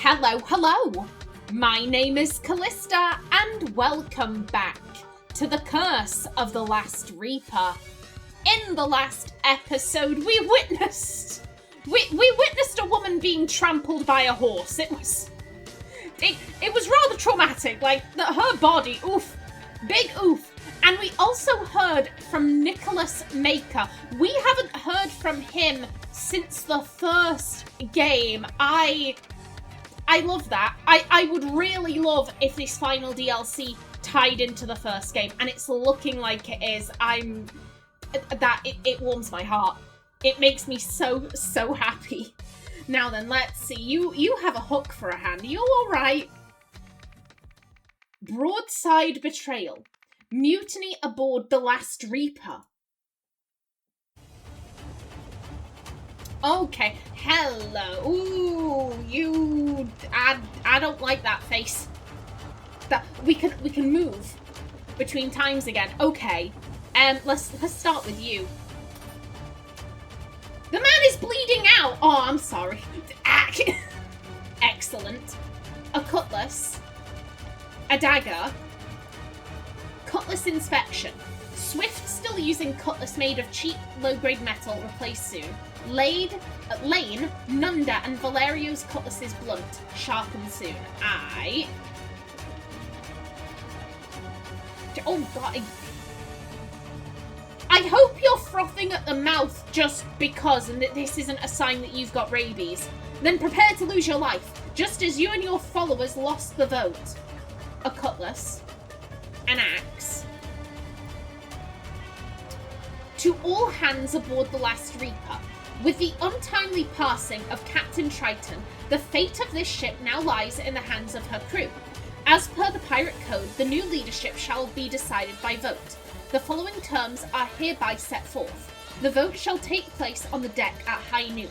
Hello, hello! My name is Callista, and welcome back to the Curse of the Last Reaper. In the last episode, we witnessed a woman being trampled by a horse. It was rather traumatic, like her body, oof, big oof. And we also heard from Nicholas Maker. We haven't heard from him since the first game. I love that. I would really love if this final DLC tied into the first game, and it's looking like it is. It warms my heart. It makes me so happy. Now then, let's see. You have a hook for a hand. You're all right. Broadside Betrayal. Mutiny aboard the Last Reaper. Okay, hello. Ooh, I don't like that face. That we can move between times again. Okay, let's start with you. The man is bleeding out. Oh, I'm sorry. Excellent. A cutlass. A dagger. Cutlass inspection. Swift still using cutlass made of cheap, low-grade metal, replaced soon. Lane, Nunda, and Valerio's cutlass is blunt, sharpened soon. Oh god. I hope you're frothing at the mouth just because, and that this isn't a sign that you've got rabies. Then prepare to lose your life, just as you and your followers lost the vote. A cutlass. An axe. To all hands aboard the Last Reaper. With the untimely passing of Captain Triton, the fate of this ship now lies in the hands of her crew. As per the pirate code, the new leadership shall be decided by vote. The following terms are hereby set forth. The vote shall take place on the deck at high noon.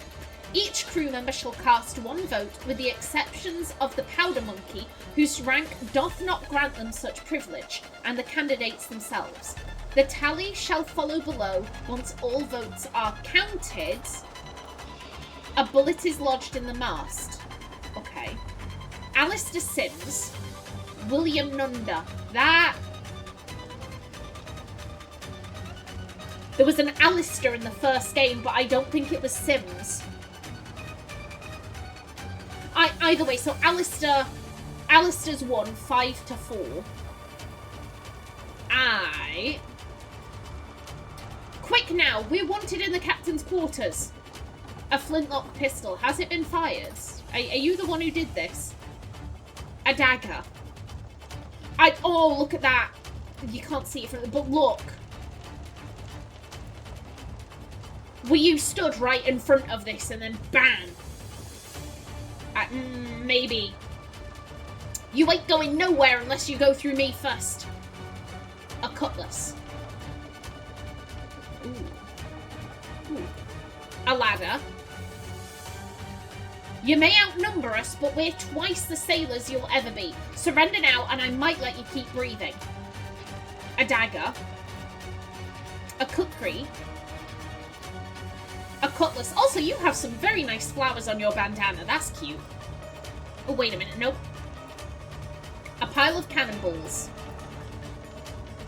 Each crew member shall cast one vote, with the exceptions of the Powder Monkey, whose rank doth not grant them such privilege, and the candidates themselves. The tally shall follow below. Once all votes are counted, a bullet is lodged in the mast. Okay. Alistair Sims. William Nunda. That... There was an Alistair in the first game, but I don't think it was Sims. Either way, so Alistair's won 5-4. Quick now, we're wanted in the captain's quarters. A flintlock pistol. Has it been fired? Are you the one who did this? A dagger. Oh, look at that. You can't see it from the... But look. Were you stood right in front of this and then bang? Maybe. You ain't going nowhere unless you go through me first. A cutlass. Ooh. A ladder. You may outnumber us, but we're twice the sailors you'll ever be. Surrender now, and I might let you keep breathing. A dagger. A kukri. A cutlass. Also, you have some very nice flowers on your bandana. That's cute. Oh, wait a minute. Nope. A pile of cannonballs.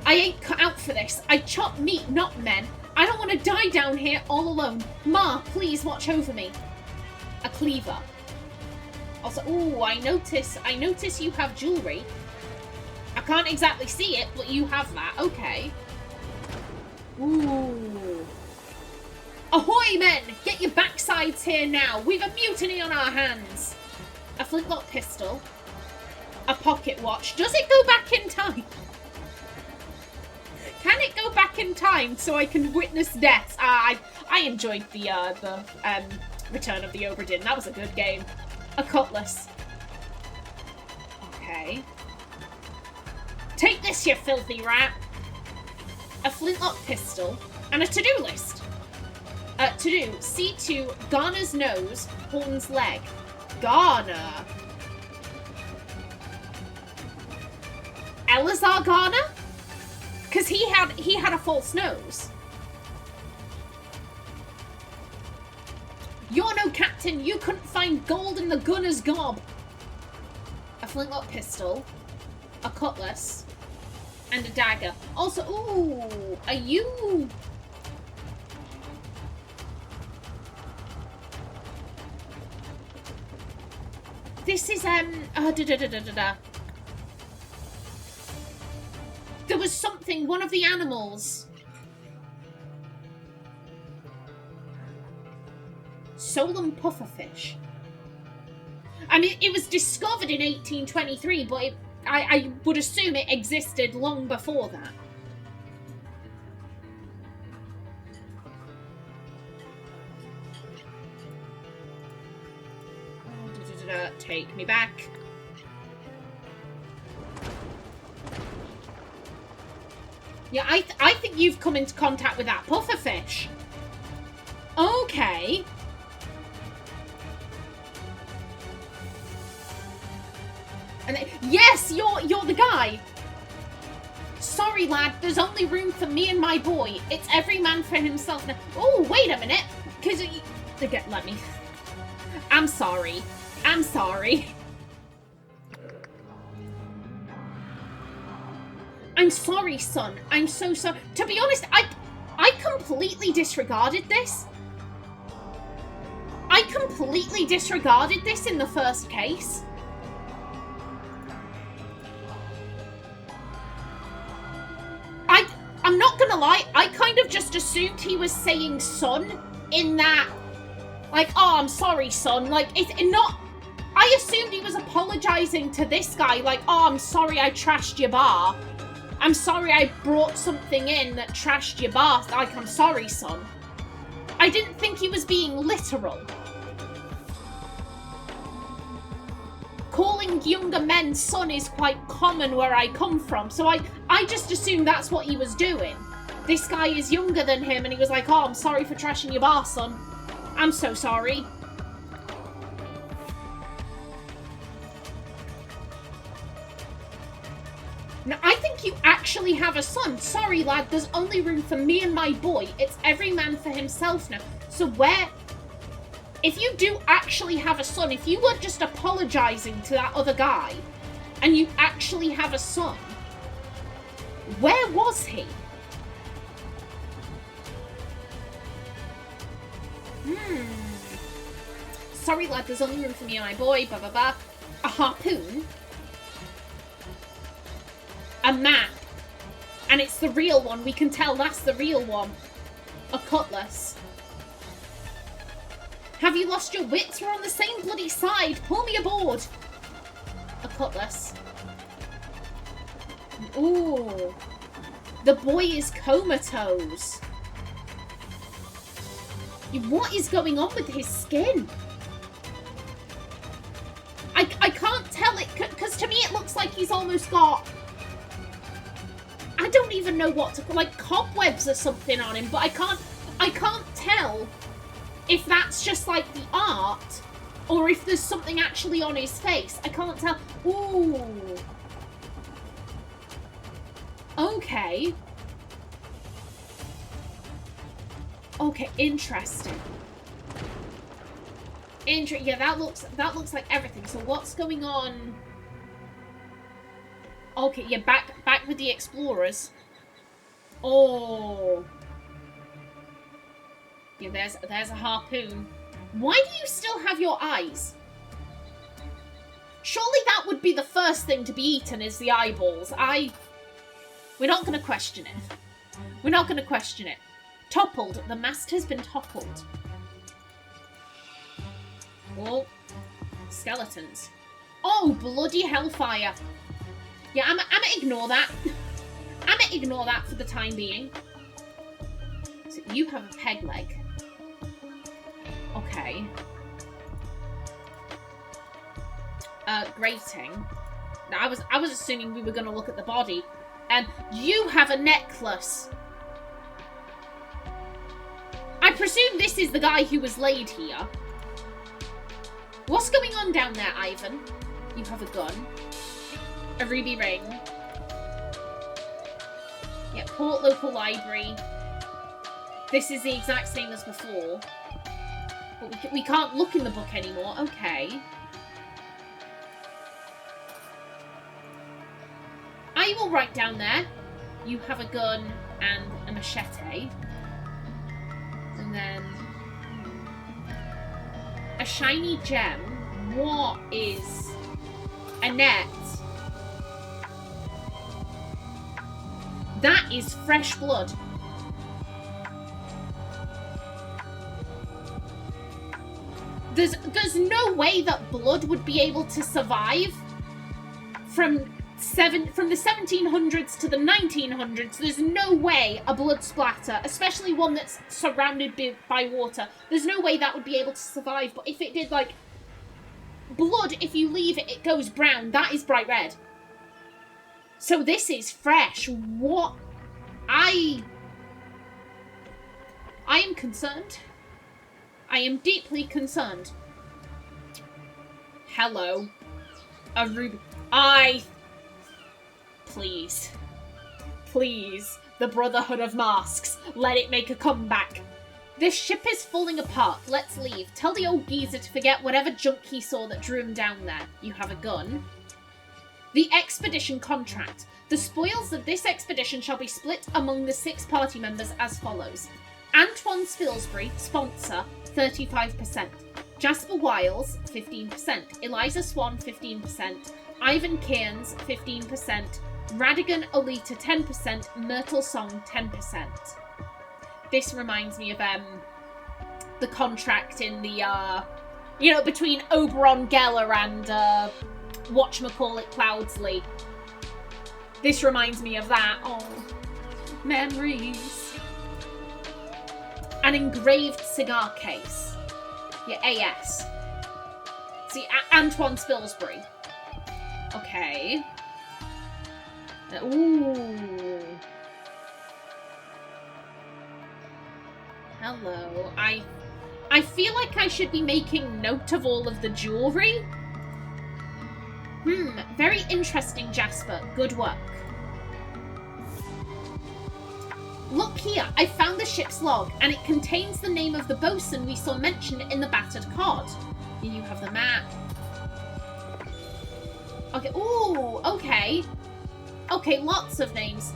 I ain't cut out for this. I chop meat, not men. I don't want to die down here all alone. Ma, please watch over me. A cleaver. Also, ooh, I notice you have jewellery. I can't exactly see it, but you have that. Okay. Ooh. Ahoy, men! Get your backsides here now. We've a mutiny on our hands. A flintlock pistol. A pocket watch. Does it go back in time? Can it go back in time so I can witness deaths? I enjoyed the Return of the Obra Dinn. That was a good game. A cutlass. Okay. Take this, you filthy rat. A flintlock pistol. And a to-do list. To-do. C2. Garner's nose. Horn's leg. Garner. Elazar Garner? Because he had a false nose. You're no captain. You couldn't find gold in the gunner's gob. flintlock pistol, a cutlass, and a dagger. Also, ooh, are you... This is, There was something, one of the animals. Solon pufferfish. I mean, it was discovered in 1823, but I would assume it existed long before that. Take me back. Yeah, I think you've come into contact with that pufferfish. Okay. And yes, you're the guy. Sorry, lad. There's only room for me and my boy. It's every man for himself now. Oh, wait a minute. Because let me. I'm sorry. I'm sorry. I'm sorry, son. I'm so sorry. To be honest, I completely disregarded this. I completely disregarded this in the first case. I'm not gonna lie, I kind of just assumed he was saying son in that, like, oh, I'm sorry, son. Like, it's not... I assumed he was apologizing to this guy, like, oh, I'm sorry I trashed your bar. I'm sorry I brought something in that trashed your bar. Like, I'm sorry, son. I didn't think he was being literal. Calling younger men son is quite common where I come from, so I just assumed that's what he was doing. This guy is younger than him, and he was like, oh, I'm sorry for trashing your bar, son. I'm so sorry. Now, I think you actually have a son. Sorry, lad, there's only room for me and my boy. It's every man for himself now. So where... If you do actually have a son, if you were just apologizing to that other guy, and you actually have a son, where was he? Sorry, lad, there's only room for me and my boy, blah, blah, blah. A harpoon. A map. And it's the real one. We can tell that's the real one. A cutlass. Have you lost your wits? We're on the same bloody side. Pull me aboard. A cutlass. Ooh. The boy is comatose. What is going on with his skin? I can't tell it, because to me it looks like he's almost got... I don't even know what to... Like cobwebs or something on him, but I can't tell if that's just like the art or if there's something actually on his face. I can't tell. Ooh. Okay. Okay, interesting. Yeah, that looks like everything. So what's going on? Okay, yeah, back with the explorers. Oh. Yeah, there's a harpoon. Why do you still have your eyes? Surely that would be the first thing to be eaten is the eyeballs. We're not going to question it. We're not going to question it. Toppled. The mast has been toppled. Oh. Skeletons. Oh, bloody hellfire. Yeah, I'm gonna ignore that. I'm gonna ignore that for the time being. So you have a peg leg. Okay. Grating. Now, I was assuming we were gonna look at the body. And you have a necklace. I presume this is the guy who was laid here. What's going on down there, Ivan? You have a gun. A ruby ring. Yeah, Port Local Library. This is the exact same as before. But we can't look in the book anymore. Okay. I will write down there, you have a gun and a machete. And then a shiny gem. What is a net? That is fresh blood. There's no way that blood would be able to survive from the 1700s to the 1900s. There's no way a blood splatter, especially one that's surrounded by water, there's no way that would be able to survive. But if it did, like, blood, if you leave it, it goes brown. That is bright red. So this is fresh. What? I am concerned. I am deeply concerned. Hello. A ruby. Please. Please. The Brotherhood of Masks. Let it make a comeback. This ship is falling apart. Let's leave. Tell the old geezer to forget whatever junk he saw that drew him down there. You have a gun. The expedition contract. The spoils of this expedition shall be split among the 6 party members as follows. Antoine Spilsbury, sponsor, 35%. Jasper Wiles, 15%. Eliza Swan, 15%. Ivan Cairns, 15%. Radigan Olita, 10%. Myrtle Song, 10%. This reminds me of the contract in the, between Oberon Geller and whatchamacallit Cloudsley. This reminds me of that. Oh, memories. An engraved cigar case. Yeah, AS. See, Antoine Spilsbury. Okay. Ooh. Hello. I feel like I should be making note of all of the jewellery. Very interesting, Jasper. Good work. Look here, I found the ship's log, and it contains the name of the bosun we saw mentioned in the battered cod. Here you have the map. Okay, ooh, okay. Okay, lots of names.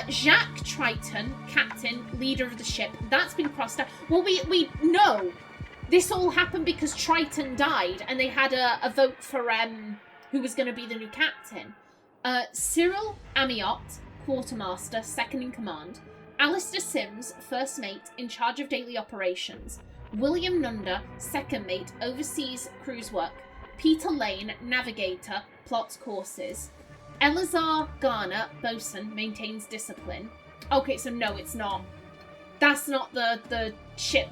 Jacques Triton, captain, leader of the ship. That's been crossed out. Well, we know this all happened because Triton died, and they had a vote for who was going to be the new captain. Cyril Amiot, quartermaster, second in command. Alistair Sims, first mate, in charge of daily operations. William Nunda, second mate, oversees cruise work. Peter Lane, navigator, plots courses. Eleazar Garner, bosun, maintains discipline. Okay, so no, it's not. That's not the ship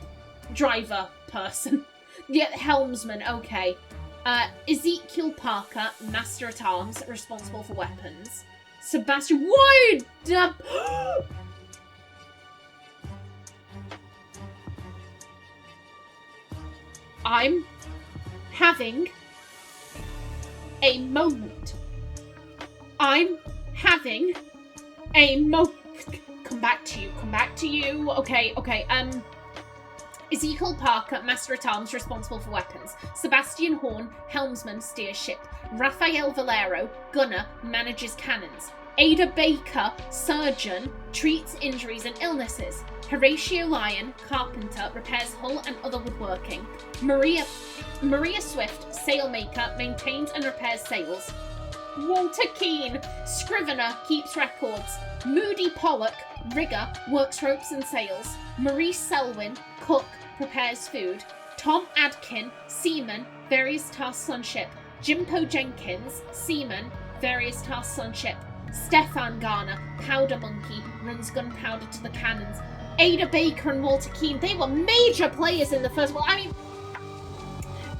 driver person. Yeah, helmsman, okay. Ezekiel Parker, master at arms, responsible for weapons. Sebastian, why? I'm having a moment. I'm having a moment. Come back to you. Okay. Ezekiel Parker, master at arms, responsible for weapons. Sebastian Horn, helmsman, steers ship. Rafael Valero, gunner, manages cannons. Ada Baker, surgeon, treats injuries and illnesses. Horatio Lyon, carpenter, repairs hull and other woodworking. Maria Swift, sailmaker, maintains and repairs sails. Walter Keane, scrivener, keeps records. Moody Pollock, rigger, works ropes and sails. Maurice Selwyn, cook, prepares food. Tom Adkin, seaman, various tasks on ship. Jimpo Jenkins, seaman, various tasks on ship. Stefan Garner, powder monkey, runs gunpowder to the cannons. Ada Baker and Walter Keane, they were major players in the first one. I mean,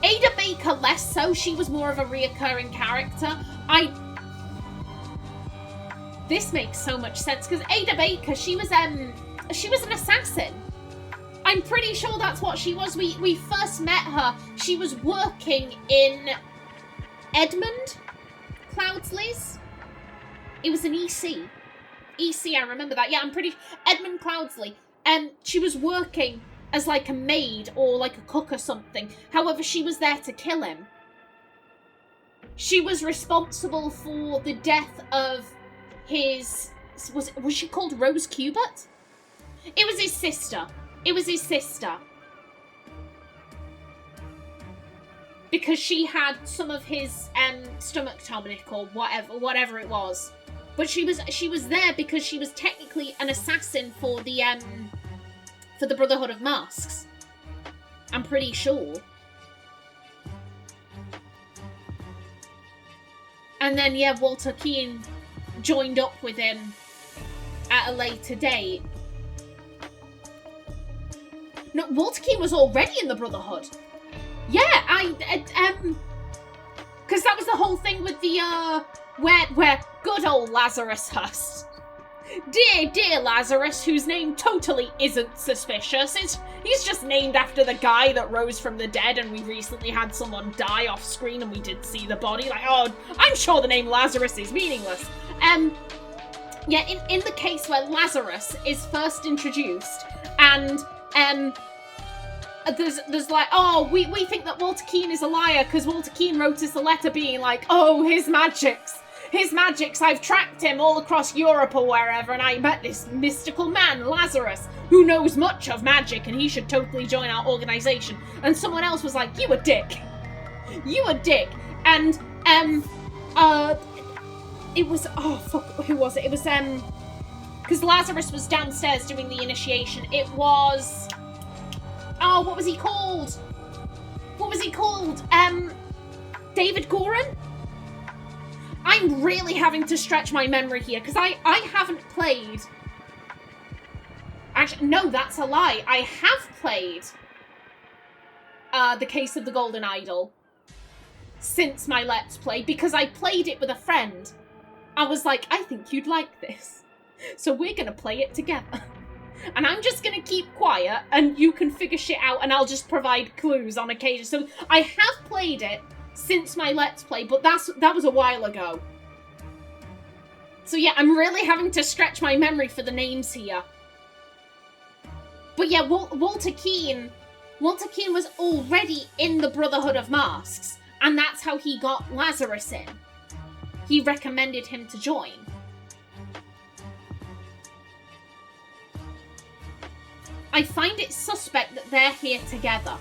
Ada Baker less so. She was more of a reoccurring character. This makes so much sense because Ada Baker, she was an assassin. I'm pretty sure that's what she was. We first met her. She was working in Edmund Cloudsley's. It was an EC. I remember that. Yeah, I'm pretty Edmund Cloudsley. She was working as like a maid or like a cook or something. However, she was there to kill him. She was responsible for the death of his... Was she called Rose Cubert? It was his sister. It was his sister. Because she had some of his stomach tonic or whatever it was. But she was there because she was technically an assassin for the Brotherhood of Masks. I'm pretty sure. And then, yeah, Walter Keane joined up with him at a later date. No, Walter Keane was already in the Brotherhood. Yeah, because that was the whole thing with the, where good old Lazarus Hust. Dear Lazarus, whose name totally isn't suspicious. He's just named after the guy that rose from the dead, and we recently had someone die off screen and we did see the body. Like, oh, I'm sure the name Lazarus is meaningless. Yeah, in the case where Lazarus is first introduced, and, there's like, oh, we think that Walter Keane is a liar because Walter Keane wrote us a letter being like, oh, his magics, I've tracked him all across Europe or wherever, and I met this mystical man, Lazarus, who knows much of magic, and he should totally join our organization. And someone else was like, you a dick. And, it was, oh, fuck, who was it? It was, because Lazarus was downstairs doing the initiation. It was, oh, what was he called? David Goran? I'm really having to stretch my memory here, because I haven't played... Actually, no, that's a lie. I have played The Case of the Golden Idol since my Let's Play, because I played it with a friend. I was like, I think you'd like this. So we're going to play it together. And I'm just going to keep quiet, and you can figure shit out, and I'll just provide clues on occasion. So I have played it since my Let's Play, but that was a while ago. So yeah, I'm really having to stretch my memory for the names here. But yeah, Walter Keane was already in the Brotherhood of Masks, and that's how he got Lazarus in. He recommended him to join. I find it suspect that they're here together.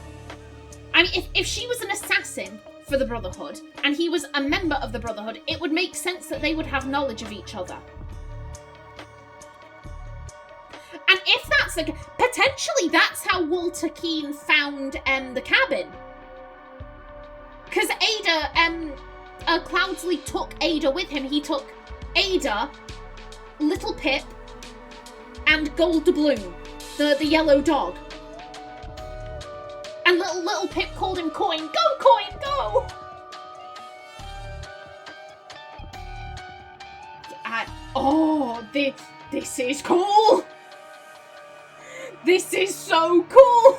I mean, if she was an assassin for the Brotherhood, and he was a member of the Brotherhood, it would make sense that they would have knowledge of each other. And if that's the... Potentially that's how Walter Keane found the cabin. Because Ada, Cloudsley took Ada with him. He took Ada, Little Pip, and Gold Doubloon, the yellow dog. And little Pip called him Coin. Go, Coin, go! Oh, this is cool! This is so cool!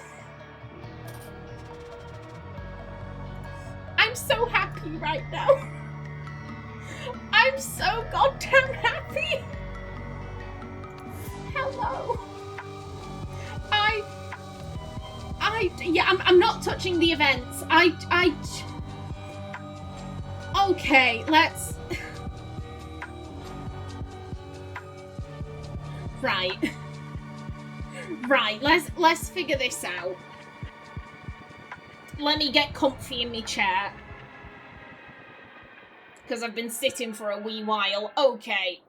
I'm so happy right now. I'm so goddamn happy. Hello. Yeah, I'm not touching the events. Okay, let's... Right. Right, let's figure this out. Let me get comfy in my chair. Because I've been sitting for a wee while. Okay.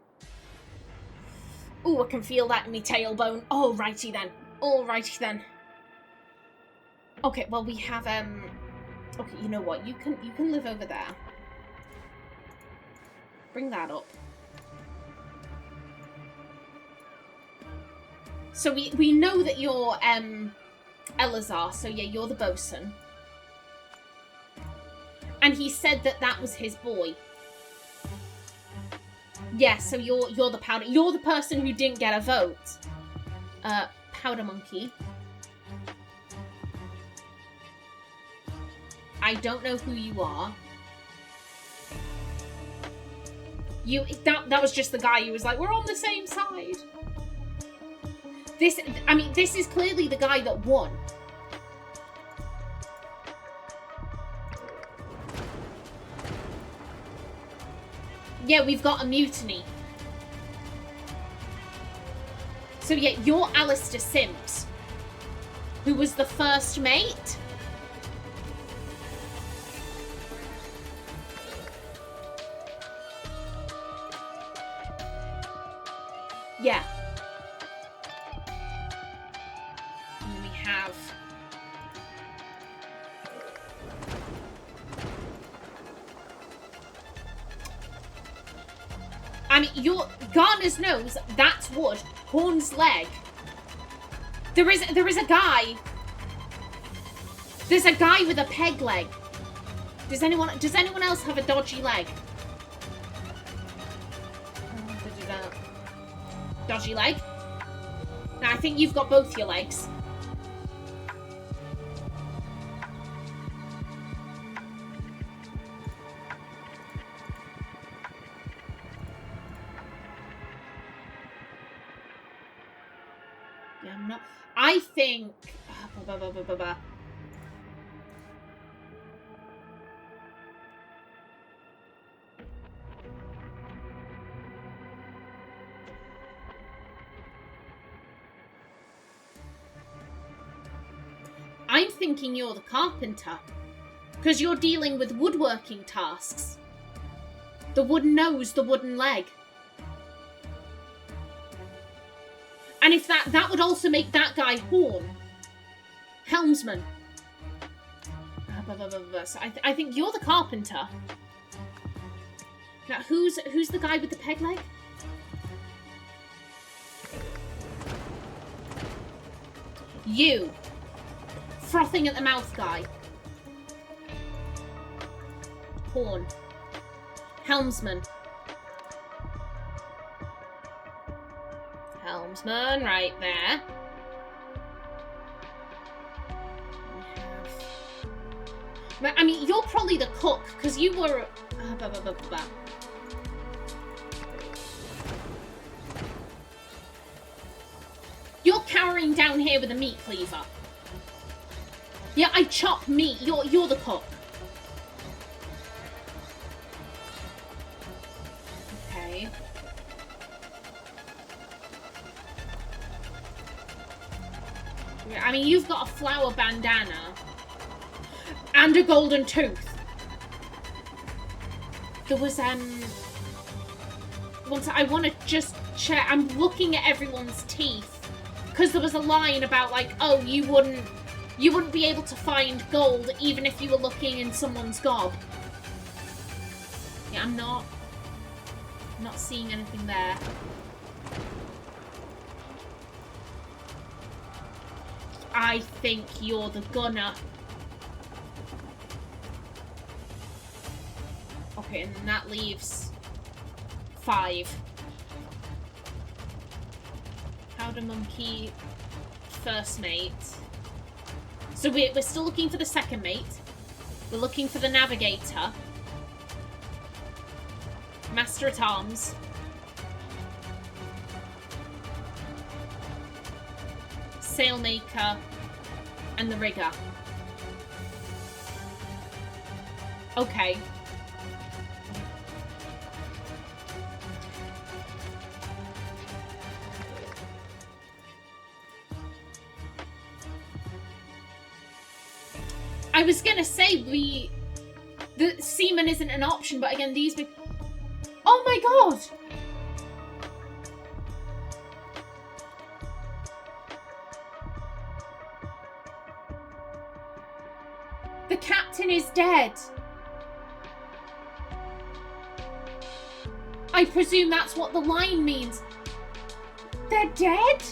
Ooh, I can feel that in my tailbone. Alrighty then. Alrighty then. Okay, well we have, okay, you know what? You can live over there. Bring that up. So we know that you're, Elazar, so yeah, you're the bosun. And he said that was his boy. Yeah, so you're the powder. You're the person who didn't get a vote. Powder monkey. I don't know who you are. That was just the guy who was like, we're on the same side. This is clearly the guy that won. Yeah, we've got a mutiny. So yeah, you're Alistair Sims, who was the first mate. Yeah. And we have... I mean, Garner's nose, that's wood. Horn's leg. There is a guy. There's a guy with a peg leg. Does anyone else have a dodgy leg? Dodgy leg? Now, I think you've got both your legs. Yeah, I'm not... I think... I'm thinking you're the carpenter. Because you're dealing with woodworking tasks. The wooden nose, the wooden leg. And if that would also make that guy Horn. Helmsman. So I think you're the carpenter. Now, who's the guy with the peg leg? You. Frothing at the mouth guy. Horn. Helmsman. Helmsman, right there. I mean, you're probably the cook, because you were... You're cowering down here with a meat cleaver. Yeah, I chop meat. You're the cook. Okay. I mean, you've got a flower bandana. And a golden tooth. There was, once I want to just check. I'm looking at everyone's teeth. Because there was a line about, like, oh, you wouldn't be able to find gold even if you were looking in someone's gob. Yeah, I'm not seeing anything there. I think you're the gunner. Okay, and that leaves 5. Powder monkey, first mate. So we're still looking for the second mate. We're looking for the navigator. Master at arms. Sailmaker. And the rigger. Okay. I was gonna say the seaman isn't an option, but again, these big... Oh my god! The captain is dead. I presume that's what the line means. They're dead?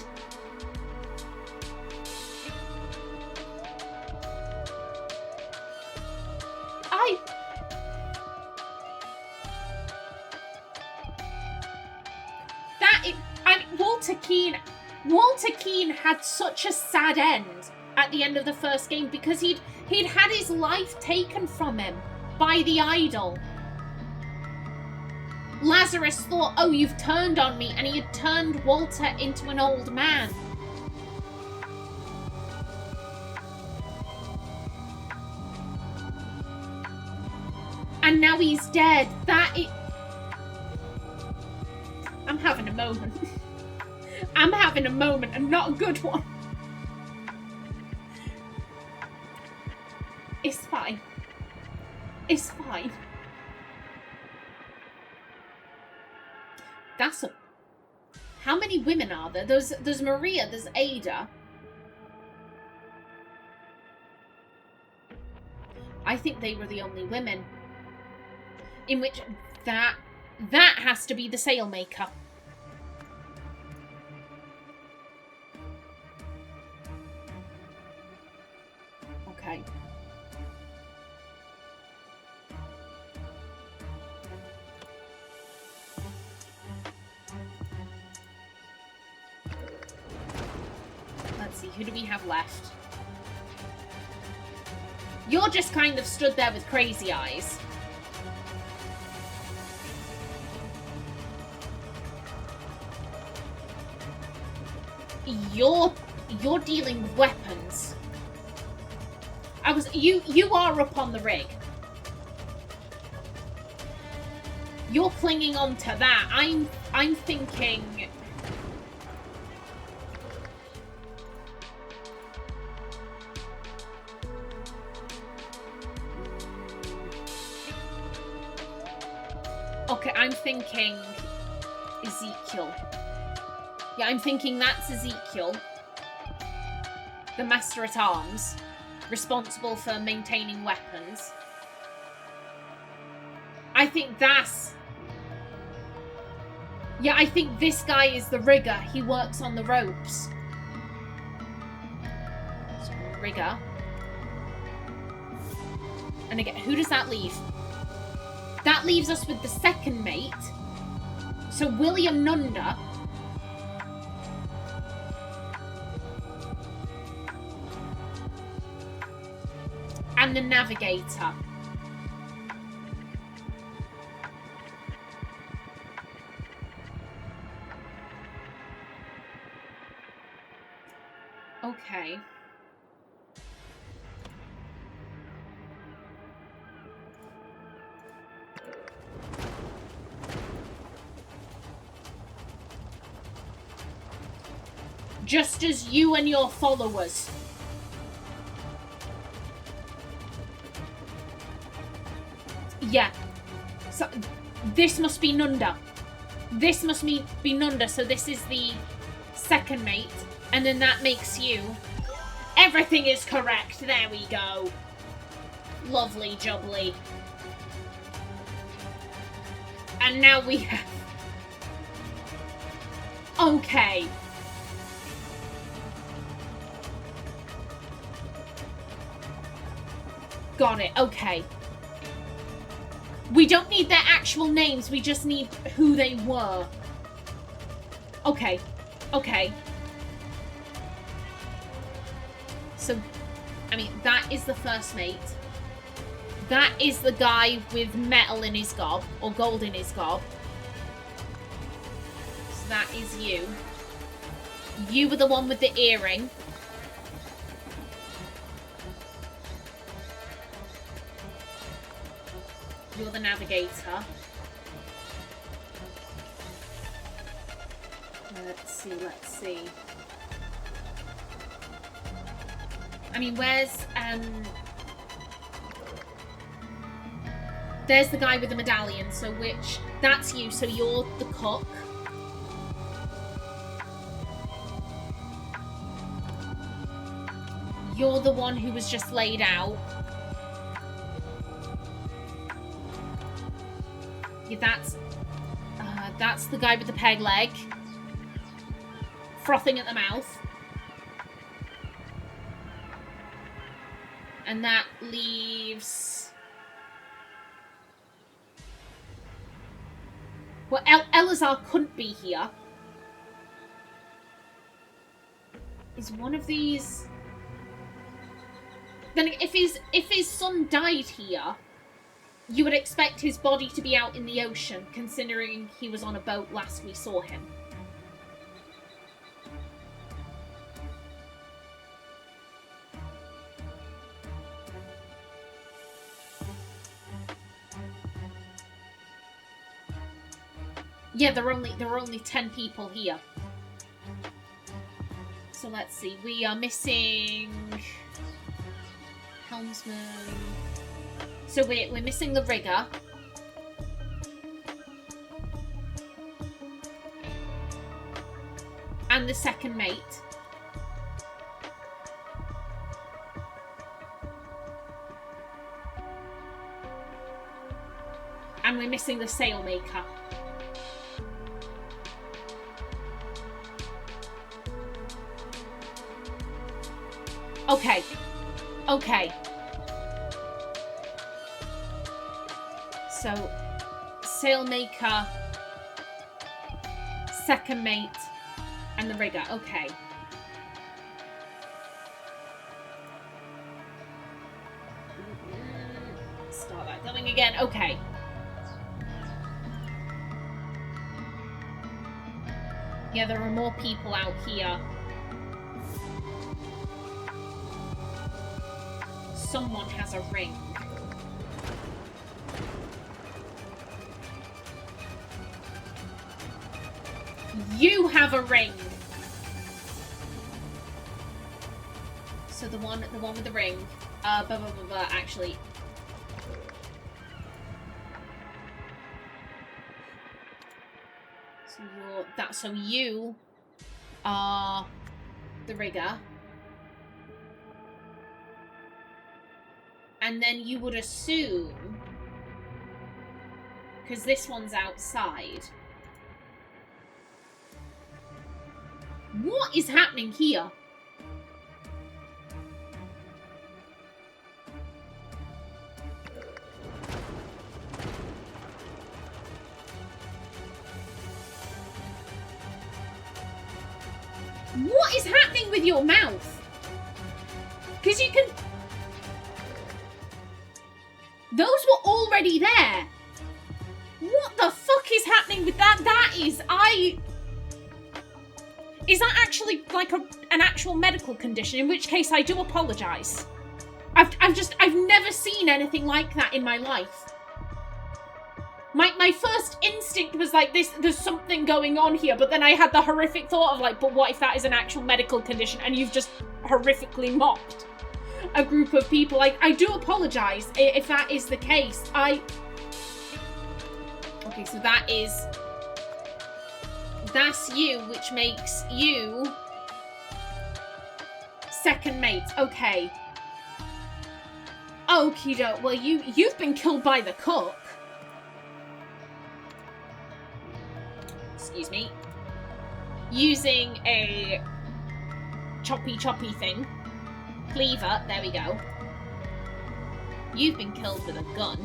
Walter Keane had such a sad end at the end of the first game because he'd had his life taken from him by the idol. Lazarus thought, oh, you've turned on me, and he had turned Walter into an old man. And now he's dead. I'm having a moment. I'm having a moment and not a good one. It's fine. It's fine. That's a... How many women are there? There's Maria, there's Ada. I think they were the only women. In which that has to be the sailmaker. Okay. Let's see, who do we have left? You're just kind of stood there with crazy eyes. You're dealing with weapons. You are up on the rig. You're clinging on to that. I'm thinking... Okay, I'm thinking Ezekiel. Yeah, I'm thinking that's Ezekiel, the Master at Arms, responsible for maintaining weapons. I think that's... Yeah, I think this guy is the rigger. He works on the ropes. So, rigger. And again, who does that leave? That leaves us with the second mate. So William Nunda. And the navigator. Okay. Just as you and your followers. Yeah. So, this must be Nunda. This must be Nunda, so this is the second mate. And then that makes you... Everything is correct. There we go. Lovely jubbly. And now we have... Okay. Got it. Okay. We don't need their actual names. We just need who they were. Okay. Okay. So, I mean, that is the first mate. That is the guy with metal in his gob, or gold in his gob. So that is you. You were the one with the earring. You're the navigator. Let's see, let's see. I mean, where's, there's the guy with the medallion, so which, that's you, so you're the cook. You're the one who was just laid out. Yeah, that's the guy with the peg leg. Frothing at the mouth. And that leaves... Well, Elazar couldn't be here. Is one of these... Then if his son died here, you would expect his body to be out in the ocean, considering he was on a boat last we saw him. Yeah, there were only 10 people here. So let's see. We are missing helmsman. So we're missing the rigger. And the second mate. And we're missing the sailmaker. Okay. Okay. So, sailmaker, second mate, and the rigger. Okay. Start that going again. Okay. Yeah, there are more people out here. Someone has a ring. You have a ring. So the one with the ring. Actually. So you are the rigger. And then you would assume, because this one's outside. What is happening here? What is happening with your mouth? Because you can... Those were already there. What the fuck is happening with that? That is... Is that actually like an actual medical condition? In which case I do apologise. I've never seen anything like that in my life. My first instinct was like, there's something going on here, but then I had the horrific thought of like, but what if that is an actual medical condition and you've just horrifically mocked a group of people? Like, I do apologise if that is the case. Okay, so that's you, which makes you second mate. Okay. Okie doke. Well, you've been killed by the cook. Excuse me. Using a choppy thing. Cleaver. There we go. You've been killed with a gun.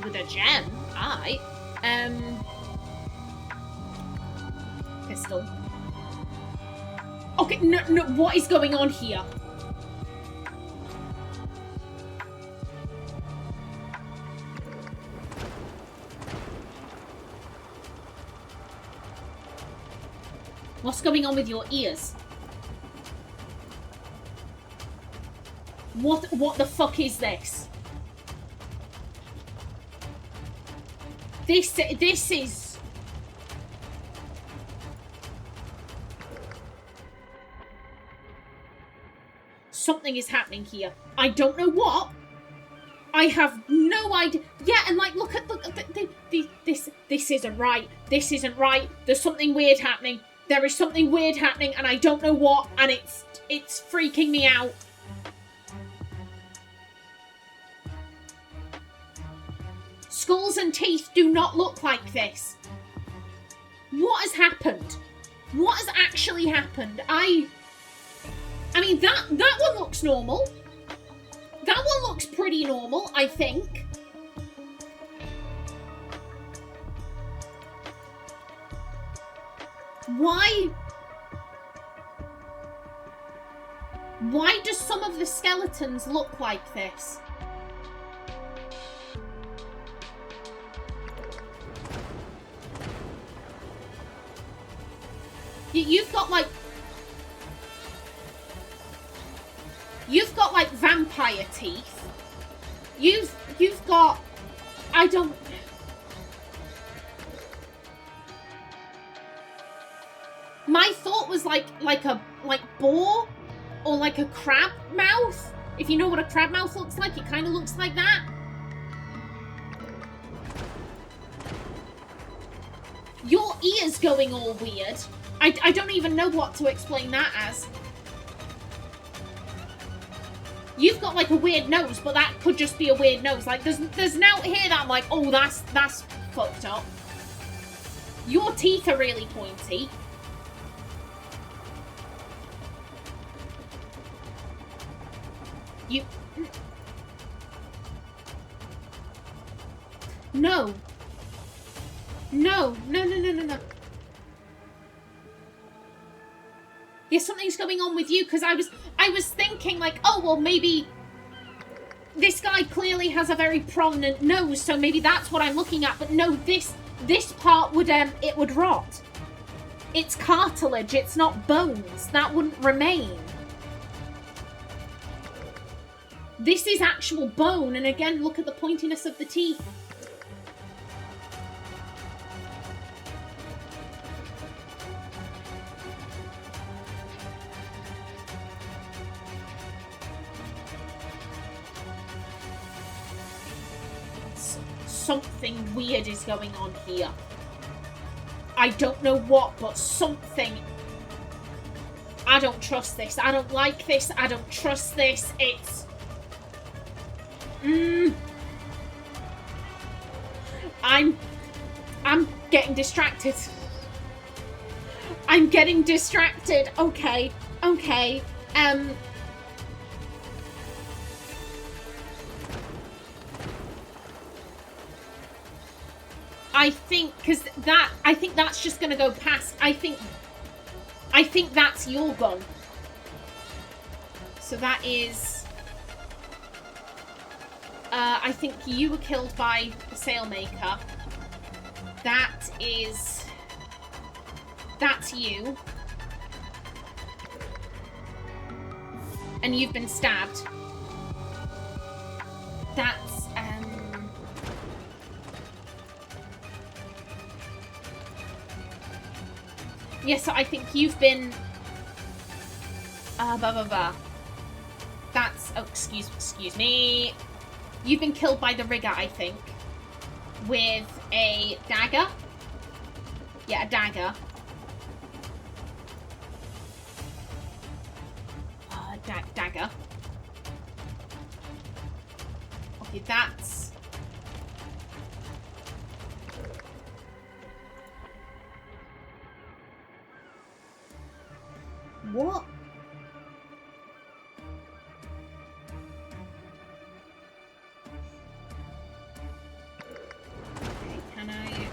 With a gem. Aye. Pistol. Okay, no, what is going on here? What's going on with your ears? What the fuck is this? This is... Something is happening here. I don't know what. I have no idea. Yeah, and like, look at this isn't right. This isn't right. There's something weird happening. There is something weird happening, and I don't know what, and it's freaking me out. Skulls and teeth do not look like this. What has happened? What has actually happened? I mean, that one looks normal. That one looks pretty normal, I think. Why do some of the skeletons look like this? You've got like vampire teeth. You've got, I don't... My thought was like boar or like a crab mouth. If you know what a crab mouth looks like, it kind of looks like that. Your ear's going all weird. I don't even know what to explain that as. You've got like a weird nose, but that could just be a weird nose. Like there's now here that I'm like, oh, that's fucked up. Your teeth are really pointy. You... No. No. No, no, no, no, no. Yeah, something's going on with you, because I was thinking, like, oh, well, maybe this guy clearly has a very prominent nose, so maybe that's what I'm looking at. But no, this part would, it would rot. It's cartilage, it's not bones. That wouldn't remain. This is actual bone, and again, look at the pointiness of the teeth. Something weird is going on here. I don't know what, but something... I don't trust this. I don't like this. I don't trust this. It's... I'm getting distracted. I'm getting distracted. Okay. Okay. I think, because I think that's just going to go past. I think that's your gun. So that is... I think you were killed by the sailmaker. That's you. And you've been stabbed. That's, yeah, so I think you've been... That's... Oh, excuse me. You've been killed by the rigger, I think. With a dagger. Yeah, a dagger. Dagger. Okay, that's... What? Okay, can I...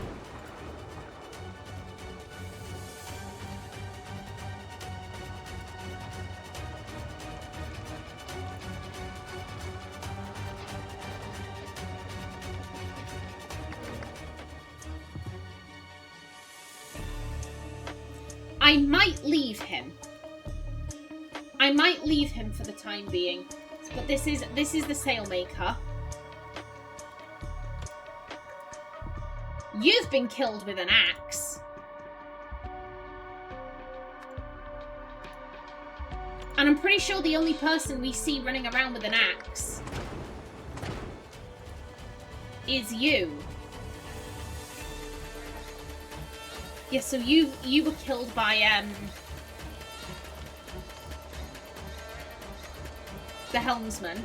I might leave him. I might leave him for the time being. But this is the sailmaker. You've been killed with an axe. And I'm pretty sure the only person we see running around with an axe is you. Yeah, so you were killed by the helmsman.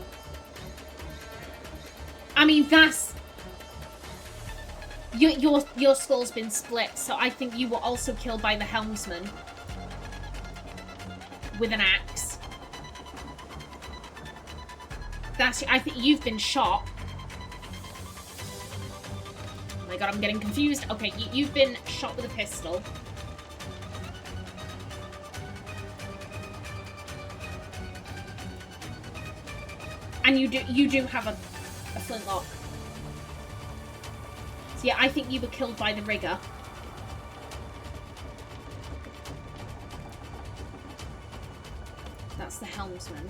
I mean, that's... Your skull's been split, so I think you were also killed by the helmsman. With an axe. That's... I think you've been shot. Oh my god, I'm getting confused. Okay, you've been shot with a pistol. And you do have a flintlock. So yeah, I think you were killed by the rigger. That's the helmsman.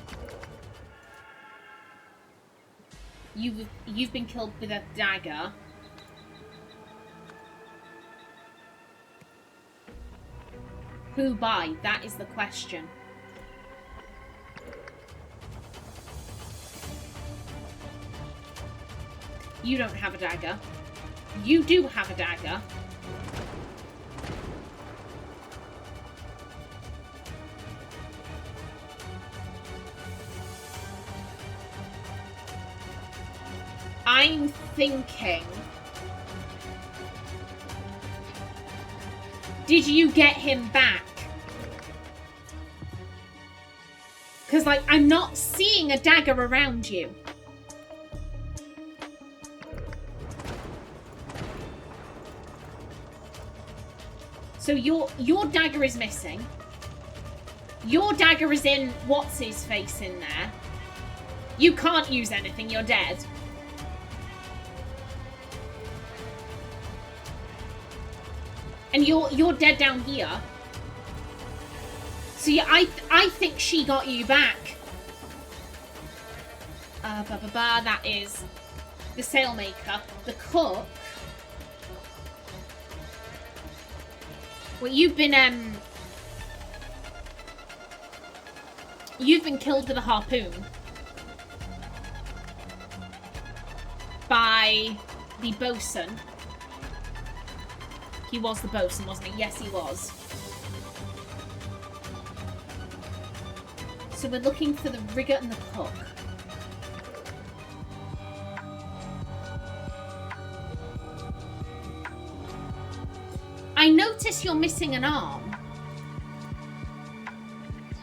You've been killed with a dagger. Who by? That is the question. You don't have a dagger. You do have a dagger. I'm thinking... Did you get him back? Because, like, I'm not seeing a dagger around you. So your dagger is missing. Your dagger is in what's-his-face in there. You can't use anything, you're dead. And you're dead down here. So yeah, I think she got you back. That is the sailmaker. The cook. Well, you've been killed with a harpoon by the bosun. He was the bosun, wasn't he? Yes, he was. So we're looking for the rigger and the cook. I notice you're missing an arm.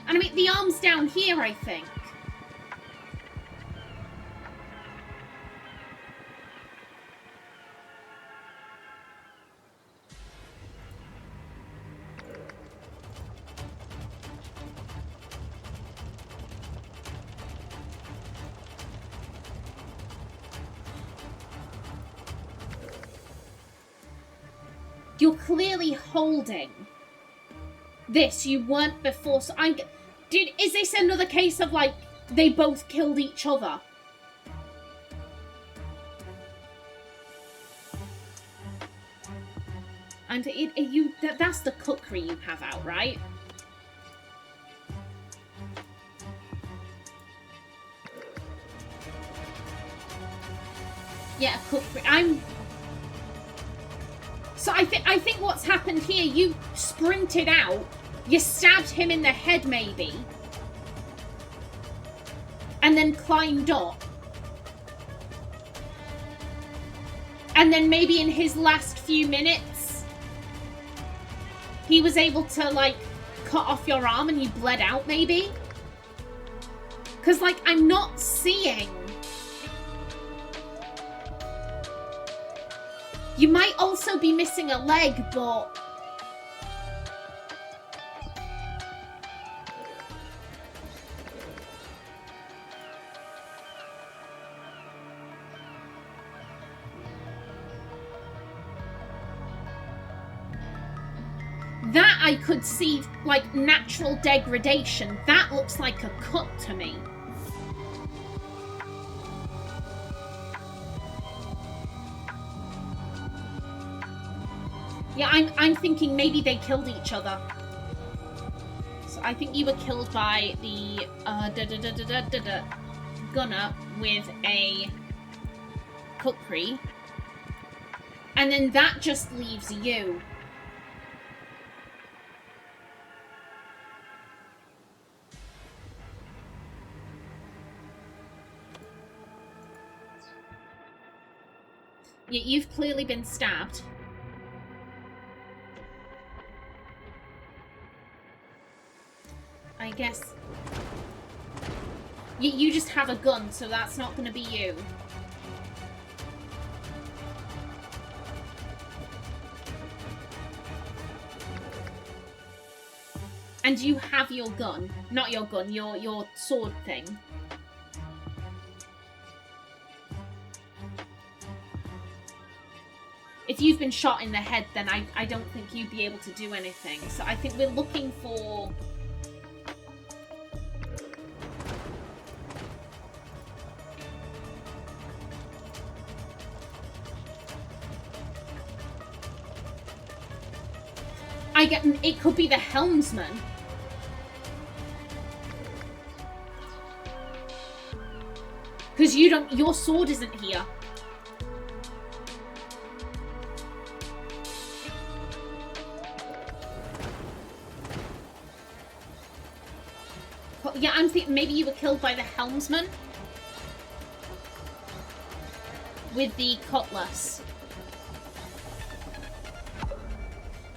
And I mean, the arm's down here, I think. You're clearly holding this. You weren't before. So is this another case of, like, they both killed each other? And that's the cookery you have out, right? Yeah, cookery. So I think what's happened here, you sprinted out, you stabbed him in the head maybe, and then climbed up. And then maybe in his last few minutes, he was able to, like, cut off your arm and you bled out maybe? Because, like, I'm not seeing... You might also be missing a leg, but... That I could see, like, natural degradation. That looks like a cut to me. Yeah, I'm thinking maybe they killed each other. So I think you were killed by the gunner with a kukri. And then that just leaves you. Yeah, you've clearly been stabbed. I guess... You just have a gun, so that's not going to be you. And you have your gun. Not your gun, your sword thing. If you've been shot in the head, then I don't think you'd be able to do anything. So I think we're looking for... it could be the helmsman. Because your sword isn't here. Yeah, I'm thinking maybe you were killed by the helmsman with the cutlass.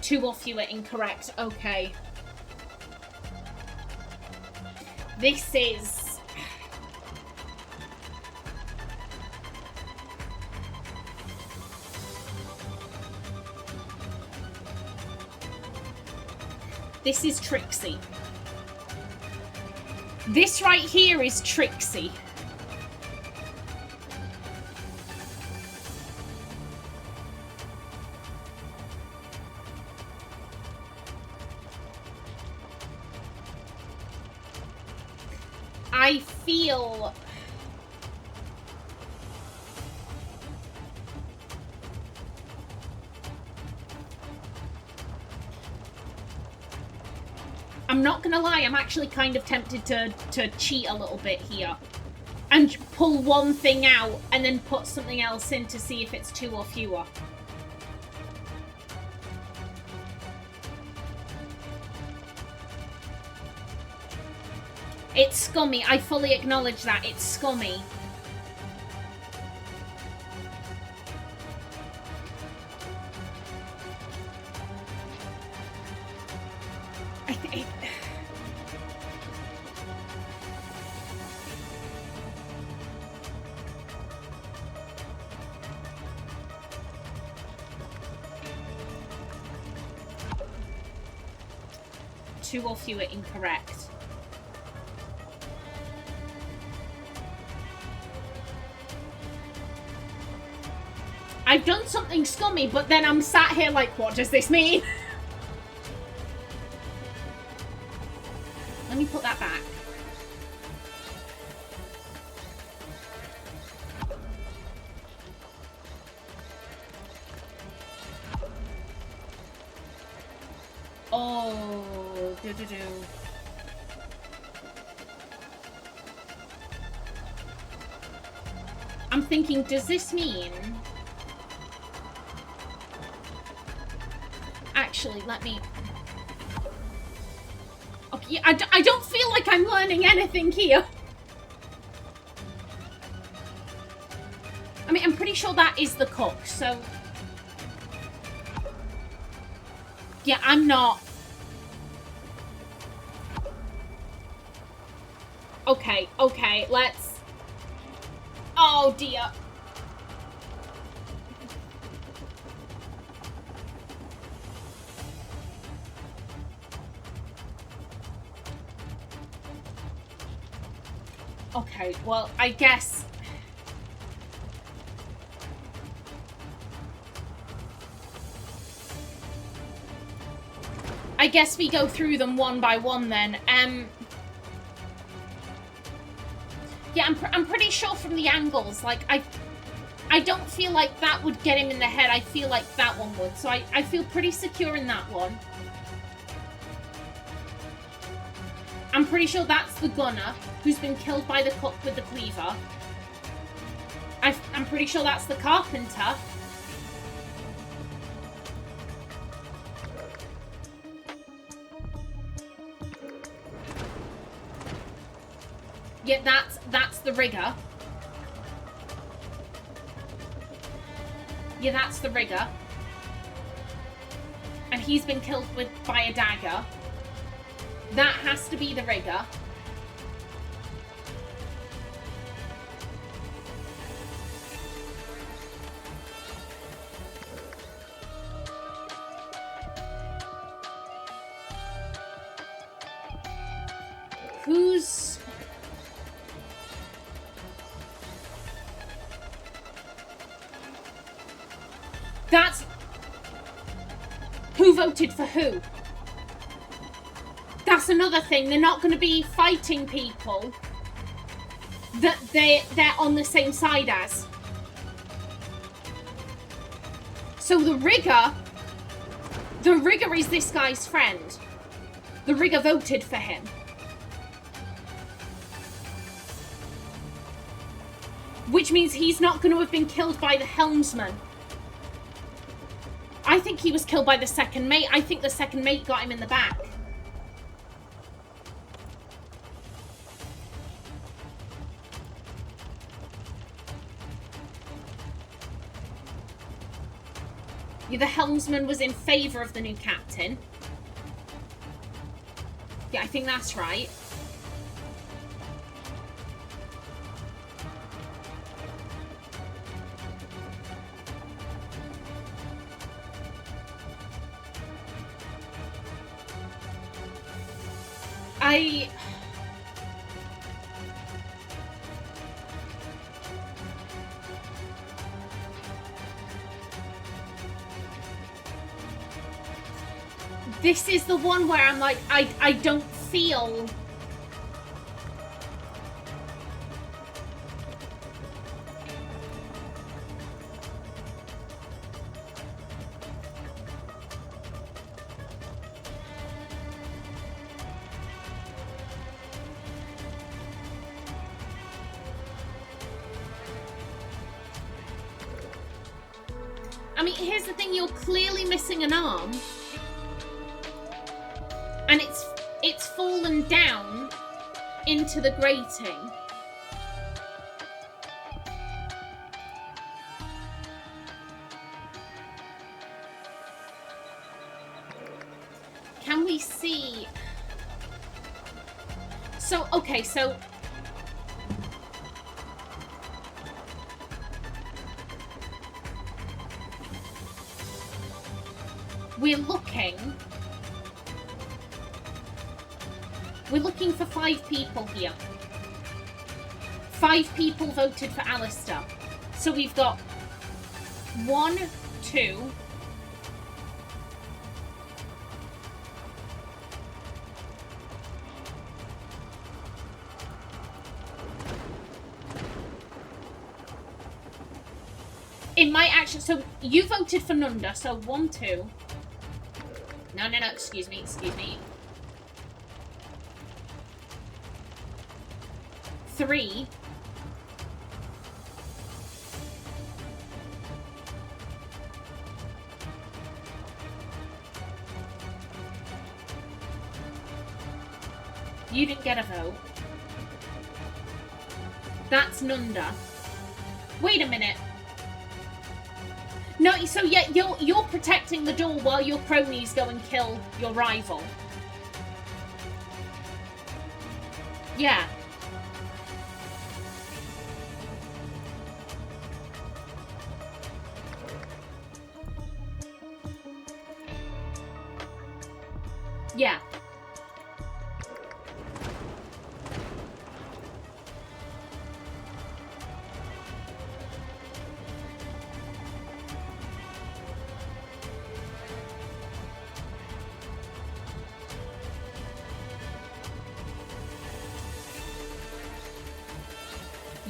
2 or fewer incorrect. Okay. This is... This is Trixie. This right here is Trixie. I feel... I'm not gonna lie, I'm actually kind of tempted to cheat a little bit here. And pull one thing out and then put something else in to see if it's 2 or fewer. It's scummy. I fully acknowledge that. It's scummy. Two or fewer incorrect. I've done something scummy, but then I'm sat here like, what does this mean? Let me put that back. Oh, do-do-do. I'm thinking, does this mean... Actually, let me... Okay, I don't feel like I'm learning anything here. I mean, I'm pretty sure that is the cook, so... Yeah, I'm not... Okay, okay, let's... Oh, dear. Okay, well, I guess... I guess we go through them one by one then. Yeah, I'm pretty sure from the angles, like, I don't feel like that would get him in the head. I feel like that one would. So I feel pretty secure in that one. I'm pretty sure that's the gunner who's been killed by the cook with the cleaver. I'm pretty sure that's the carpenter. Yeah, that's the rigger. Yeah, that's the rigger. And he's been killed by a dagger. That has to be the rigger. Who's... That's... Who voted for who? That's another thing. They're not going to be fighting people that they're on the same side as. So the rigger The rigger is this guy's friend. The rigger voted for him. Which means he's not going to have been killed by the helmsman. I think he was killed by the second mate. I think the second mate got him in the back. The helmsman was in favour of the new captain. Yeah, I think that's right. This is the one where I'm like, I don't feel... I mean, here's the thing, you're clearly missing an arm. And it's fallen down into the grating. Can we see? So, okay, so... We're looking for 5 people here. 5 people voted for Alistair. So we've got 1, 2... In my action, so you voted for Nunda, so 1, 2... No, excuse me. 3. You didn't get a vote. That's Nunda. Wait a minute. No, so yeah, you're protecting the door while your cronies go and kill your rival. Yeah. Yeah.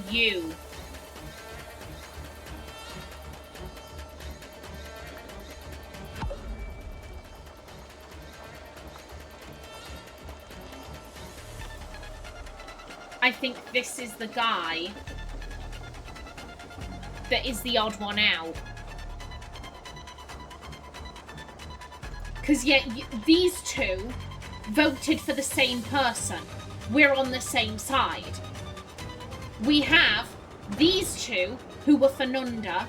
You. I think this is the guy that is the odd one out. Because, yeah, these two voted for the same person. We're on the same side. We have these two who were for Nunda.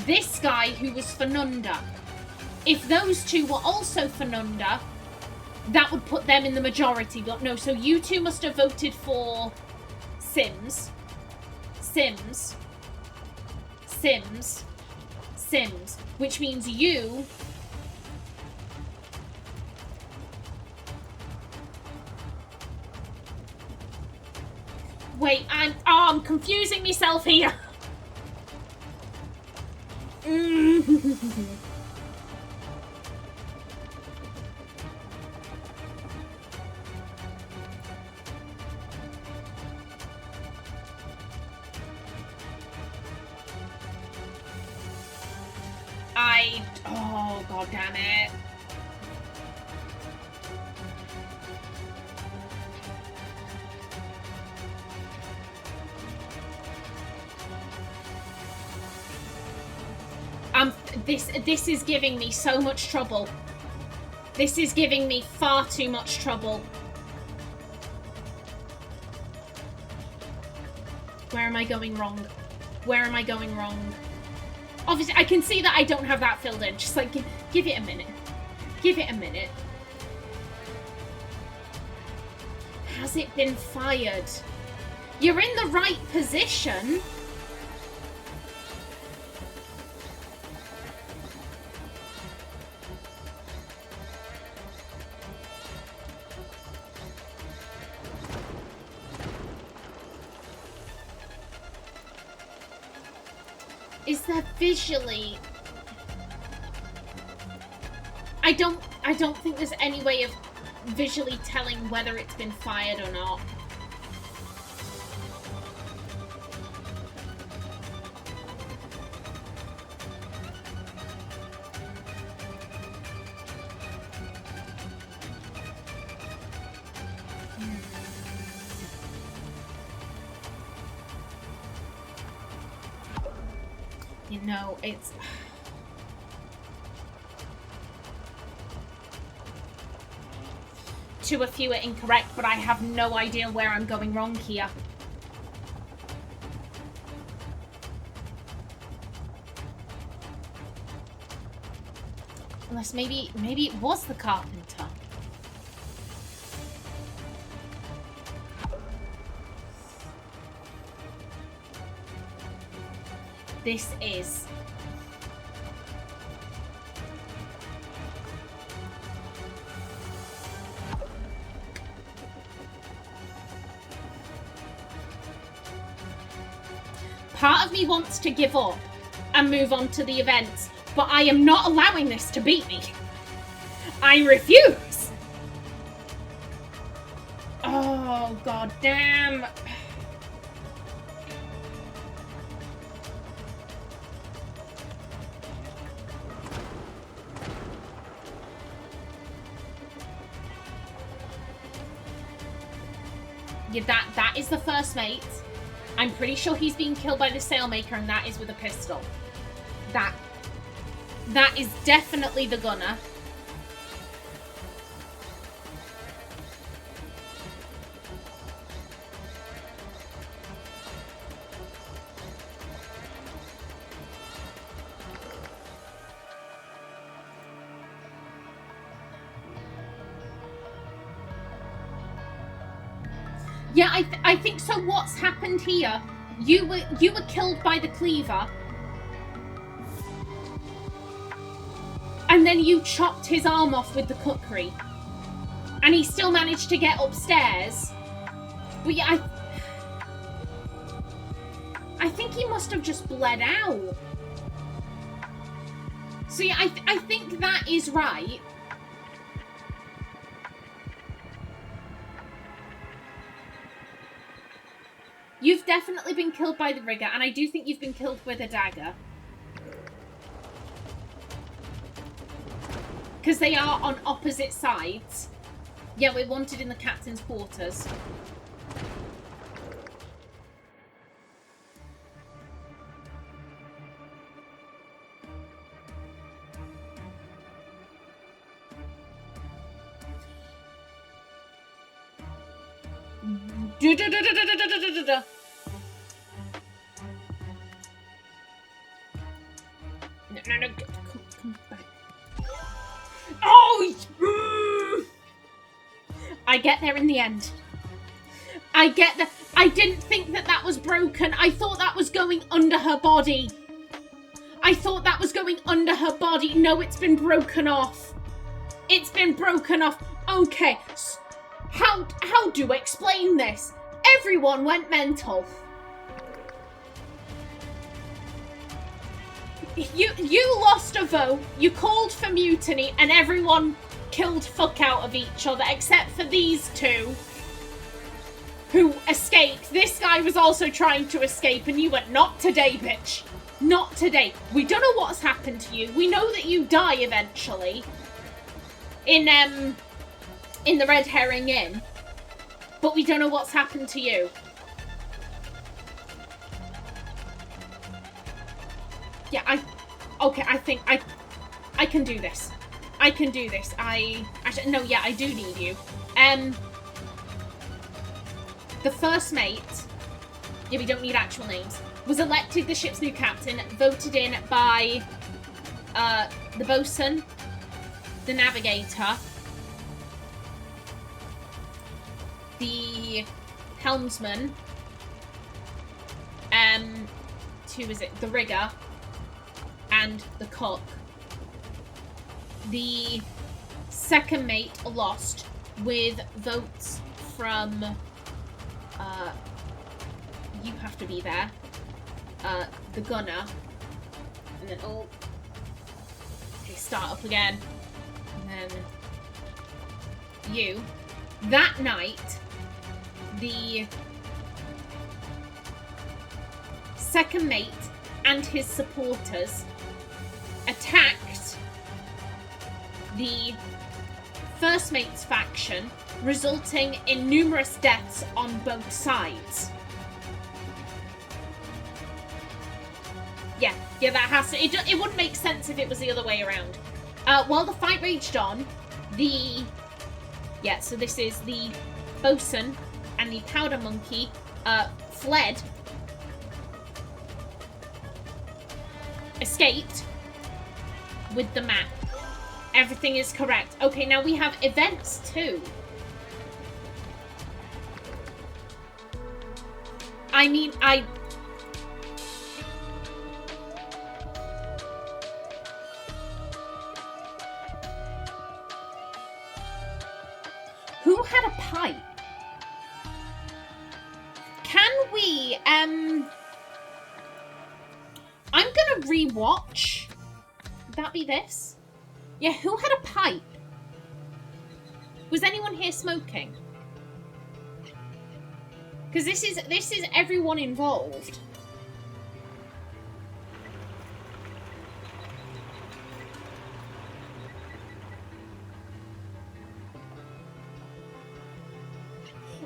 This guy who was for Nunda. If those two were also for Nunda, that would put them in the majority. But no, so you two must have voted for Sims. Which means you... Wait, I'm confusing myself here. Oh, god damn it. This is giving me so much trouble. This is giving me far too much trouble. Where am I going wrong? Where am I going wrong? Obviously, I can see that I don't have that filled in. Just like, give it a minute. Give it a minute. Has it been fired? You're in the right position. Is there visually... I don't think there's any way of visually telling whether it's been fired or not. You know, it's... Two or few are incorrect, but I have no idea where I'm going wrong here. Unless maybe it was the carpenter. This is... Part of me wants to give up and move on to the events, but I am not allowing this to beat me. I refuse. Oh, god damn. Yeah, that is the first mate. I'm pretty sure he's being killed by the sailmaker, and that is with a pistol. That is definitely the gunner. Yeah, I think so. What's happened here? You were killed by the cleaver, and then you chopped his arm off with the kukri, and he still managed to get upstairs. But yeah, I think he must have just bled out. So yeah, I think that is right. You've definitely been killed by the rigger, and I do think you've been killed with a dagger. Because they are on opposite sides. Yeah, we're wanted in the captain's quarters. No, come back. Oh! I get there in the end. I get there. I didn't think that was broken. I thought that was going under her body. I thought that was going under her body. No, it's been broken off. It's been broken off. Okay. How do I explain this? Everyone went mental. You lost a vote, you called for mutiny, and everyone killed fuck out of each other, except for these two, who escaped. This guy was also trying to escape, and you went, not today, bitch. Not today. We don't know what's happened to you. We know that you die eventually. In the Red Herring Inn. But we don't know what's happened to you. Yeah, okay, I think I can do this. I can do this. Actually, no, yeah, I do need you. The first mate, yeah, we don't need actual names, was elected the ship's new captain, voted in by the bosun, the navigator, the helmsman, who is it? The rigger, and the cook. The second mate lost with votes from, you have to be there, the gunner, and then, oh, okay, start up again, and then you. That night, the second mate and his supporters attacked the first mate's faction, resulting in numerous deaths on both sides. Yeah, that has to... It wouldn't make sense if it was the other way around. While the fight raged on, the... Yeah, so this is the bosun and the powder monkey fled, escaped with the map. Everything is correct. Okay, now we have events too. I mean, who had a pipe? Can we, I'm gonna rewatch. Would that be this? Yeah, who had a pipe? Was anyone here smoking? Because this is everyone involved.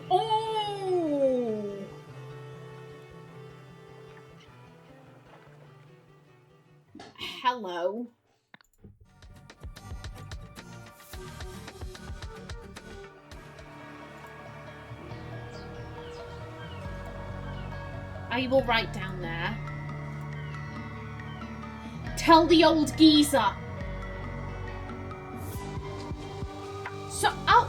Oh! Hello. I will write down there. Tell the old geezer. So, oh.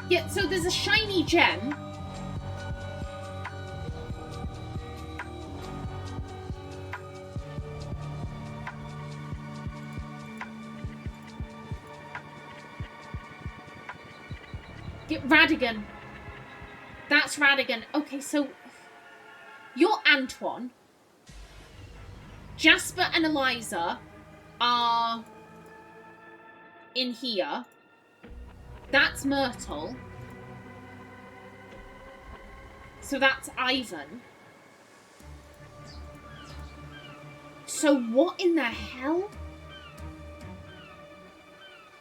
Yeah, so there's a shiny gem. Get Radigan. That's Radigan. Okay, so you're Antoine. Jasper and Eliza are in here. That's Myrtle. So that's Ivan. So what in the hell?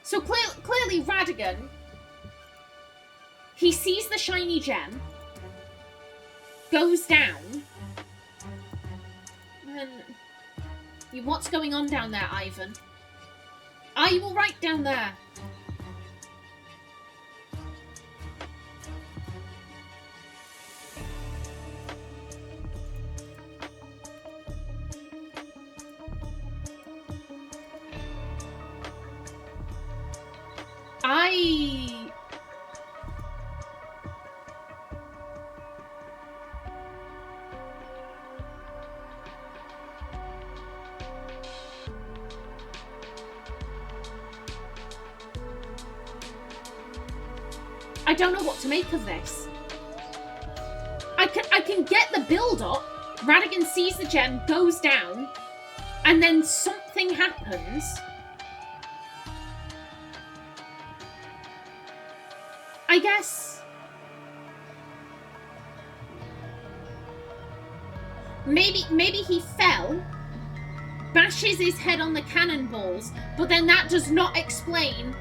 So clearly Radigan, he sees the shiny gem, goes down, and what's going on down there, Ivan? I will write down there. I don't know what to make of this. I can get the build up. Radigan sees the gem, goes down, and then something happens. I guess. maybe he fell, bashes his head on the cannonballs, but then that does not explain.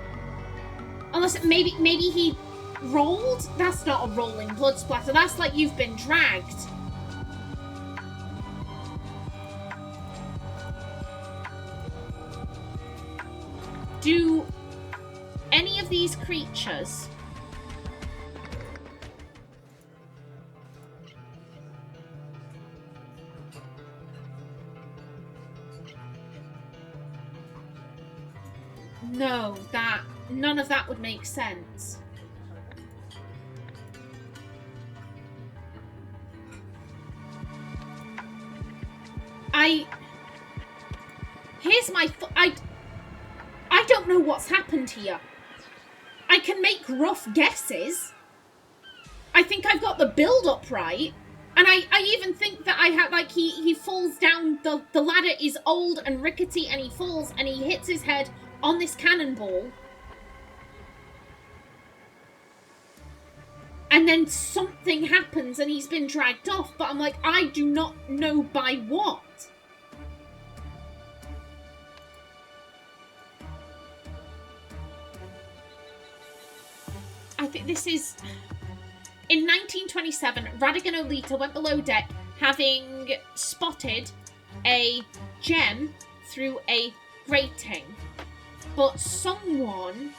Unless maybe he rolled? That's not a rolling blood splatter. That's like you've been dragged. Do any of these creatures no, that none of that would make sense. Here's my I don't know what's happened here. I can make rough guesses. I think I've got the build-up right. And I even think that I have, like, he falls down, the ladder is old and rickety, and he falls and he hits his head on this cannonball. And then something happens and he's been dragged off, but I'm like, I do not know by what. I think this is... In 1927, Radigan Olita went below deck having spotted a gem through a grating. But someone...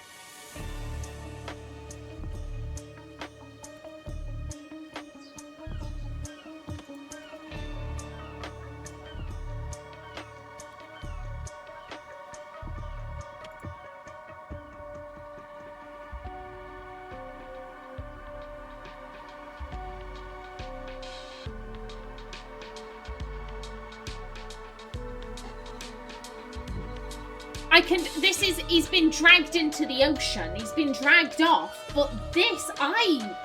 he's been dragged into the ocean. He's been dragged off, but this, I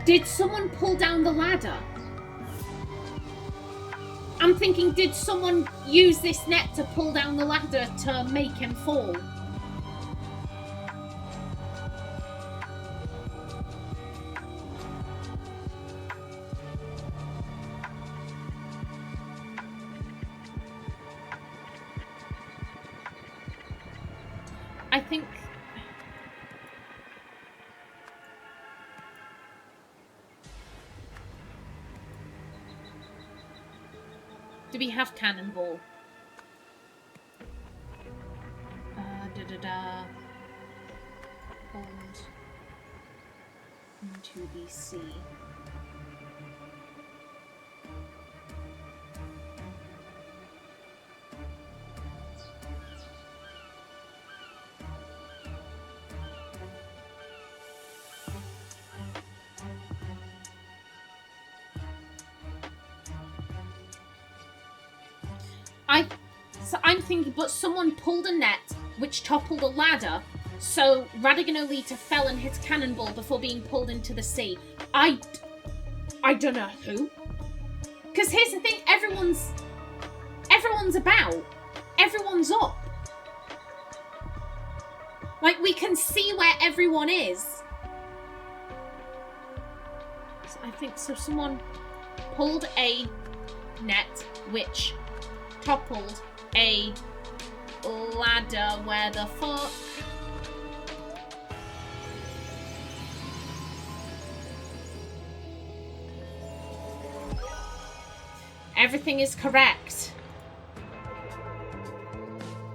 Did someone pull down the ladder? I'm thinking, did someone use this net to pull down the ladder to make him fall? I think... Do we have cannonball? Hold into the sea. I'm thinking, but someone pulled a net which toppled a ladder, so Radigan Olita fell and hit a cannonball before being pulled into the sea. I don't know who. Because here's the thing, everyone's about. Everyone's up. Like, we can see where everyone is. So I think someone pulled a net which toppled a ladder. Where the fuck? Everything is correct.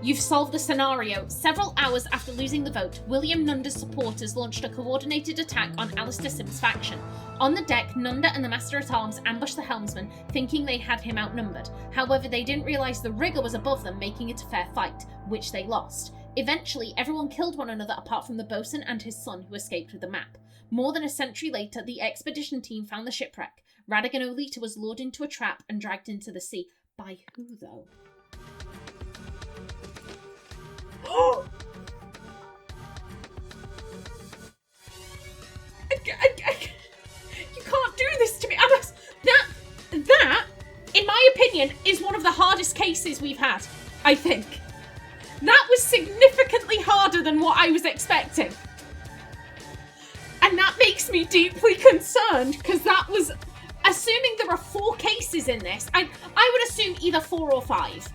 You've solved the scenario. Several hours after losing the vote, William Nunda's supporters launched a coordinated attack on Alistair Sim's faction. On the deck, Nunda and the Master-at-Arms ambushed the helmsman, thinking they had him outnumbered. However, they didn't realise the rigger was above them, making it a fair fight, which they lost. Eventually, everyone killed one another apart from the bosun and his son, who escaped with the map. More than a century later, the expedition team found the shipwreck. Radigan Olita was lured into a trap and dragged into the sea. By who, though? cases we've had, I think. That was significantly harder than what I was expecting. And that makes me deeply concerned, because that was, assuming there are 4 cases in this, I would assume either 4 or 5.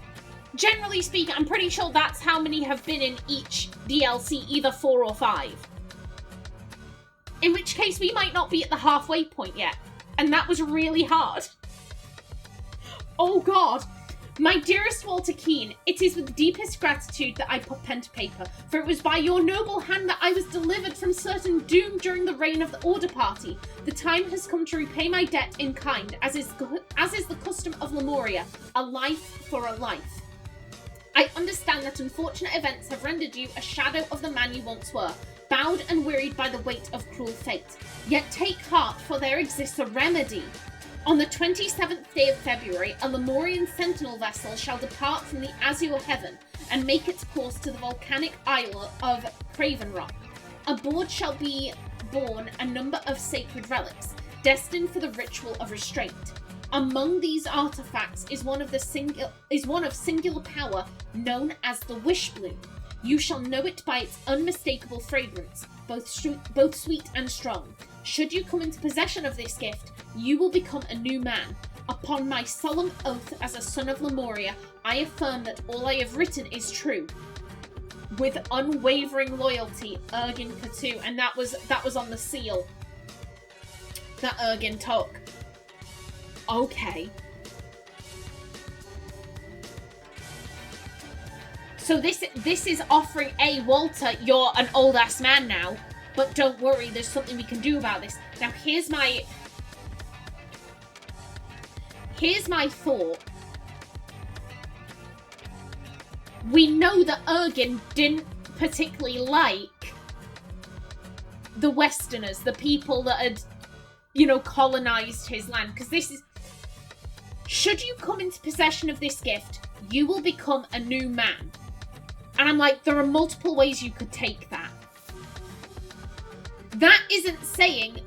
Generally speaking, I'm pretty sure that's how many have been in each DLC, either 4 or 5. In which case, we might not be at the halfway point yet. And that was really hard. Oh god. My dearest Walter Keane, it is with the deepest gratitude that I put pen to paper, for it was by your noble hand that I was delivered from certain doom during the reign of the Order Party. The time has come to repay my debt in kind, as is the custom of Lemuria, a life for a life. I understand that unfortunate events have rendered you a shadow of the man you once were, bowed and wearied by the weight of cruel fate. Yet take heart, for there exists a remedy. On the 27th day of February, a Lemurian sentinel vessel shall depart from the azure heaven and make its course to the volcanic isle of Craven Rock. Aboard shall be borne a number of sacred relics, destined for the ritual of restraint. Among these artifacts is one of singular power known as the Wish Bloom. You shall know it by its unmistakable fragrance, both sweet and strong. Should you come into possession of this gift, you will become a new man. Upon my solemn oath as a son of Lemuria, I affirm that all I have written is true. With unwavering loyalty, Ergin Katu. And that was on the seal that Ergin took. Okay. So this is offering, Walter, you're an old-ass man now, but don't worry, there's something we can do about this. Now, here's my thought. We know that Ergin didn't particularly like the Westerners, the people that had, colonized his land, because this is... Should you come into possession of this gift, you will become a new man. And I'm like, there are multiple ways you could take that. That isn't saying,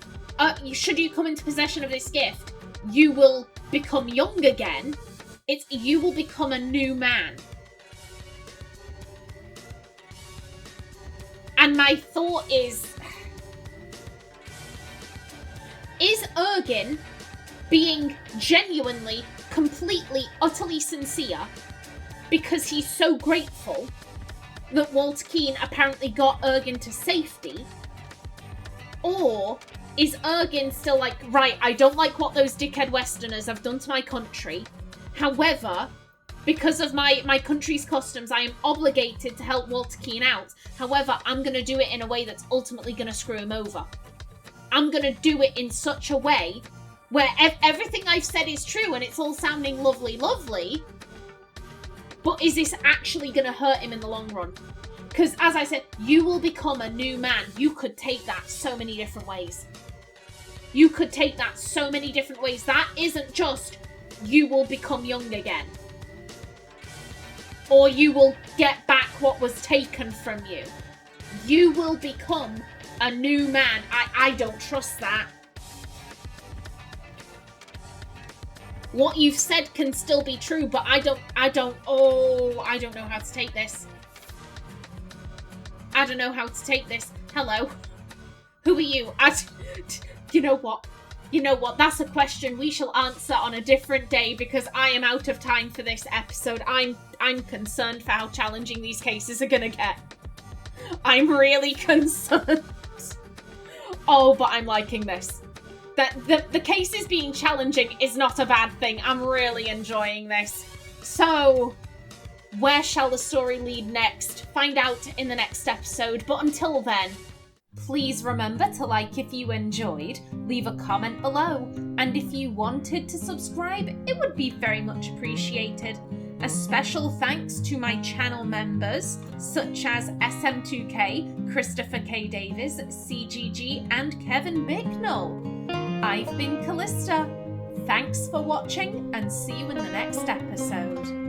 should you come into possession of this gift, you will become young again. It's, you will become a new man. And my thought is Ergin being genuinely, completely, utterly sincere because he's so grateful that Walter Keane apparently got Ergin to safety? Or is Ergin still like, right, I don't like what those dickhead Westerners have done to my country. However, because of my country's customs, I am obligated to help Walter Keane out. However, I'm going to do it in a way that's ultimately going to screw him over. I'm going to do it in such a way where everything I've said is true and it's all sounding lovely, lovely. But is this actually going to hurt him in the long run? Because, as I said, you will become a new man. You could take that so many different ways. You could take that so many different ways. That isn't just, you will become young again. Or you will get back what was taken from you. You will become a new man. I don't trust that. What you've said can still be true, but I don't know how to take this. I don't know how to take this. Hello. Who are you? You know what? You know what? That's a question we shall answer on a different day because I am out of time for this episode. I'm concerned for how challenging these cases are gonna get. I'm really concerned. Oh, but I'm liking this. The cases being challenging is not a bad thing. I'm really enjoying this. So, where shall the story lead next? Find out in the next episode. But until then, please remember to like if you enjoyed, leave a comment below, and if you wanted to subscribe, it would be very much appreciated. A special thanks to my channel members, such as SM2K, Christopher K. Davies, CGG, and Kevin Bicknell. I've been Callista. Thanks for watching, and see you in the next episode.